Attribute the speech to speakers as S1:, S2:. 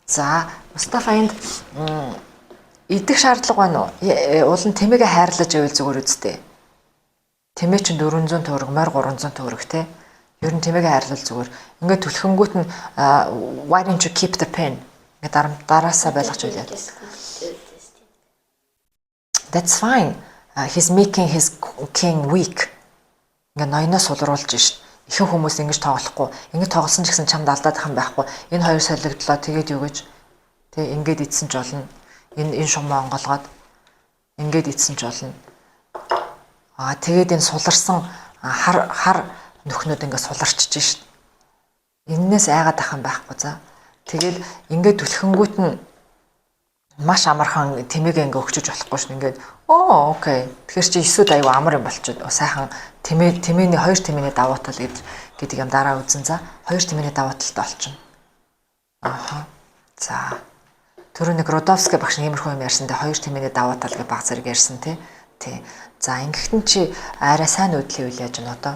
S1: За, Мустафа энд идэх шаардлага байна уу? Уул нь тэмээгээ хайрлаж байвал зүгээр үсттэй. Тэмээ чинь 400 төгрөг, морь 300 төгрөг те. Ер нь тэмээгээ хайрлал зүгээр. Ингээд түлхэнгүүт нь why don't you keep the pen? Ингээд дараасаа байлгаж байлаа. That's fine. He's making his king weak. Ингээд ноёноос сулруулж шít. Ихэнх хүмүүс ингэж тоглохгүй. Ингэж тоглосон ч гэсэн чамд алдаад ах юм байхгүй. Энэ хоёр солигдлоо тэгээд юу гэж тэг ингээд ицсэн ч болно. Энэ шумаа онголгоод ингээд ицсэн ч болно. Тэгээд энэ суларсан хар нөхнүүд ингээд суларчж шít. Эннээс айгаад ах юм байхгүй за. Тэгээд ингээд түлхэнгүүт нь маш амархан тэмээгээ ингээ өгчөж болохгүй шин ингээд окей. Тэгэхээр чи эсүүд аюу амар юм болчиход сайхан тэмээний хоёр тэмээний давуу тал гэдэг юм дараа үзэн за хоёр тэмээний давуу талтай болчихно. За. Түрүү нэг Родовский багш нэмэрхүү юм ярьсан те хоёр тэмээний давуу тал гэж баг зэрэг ярьсан тий. За ингэхтэн чи арай сайн үйл яаж байна одоо?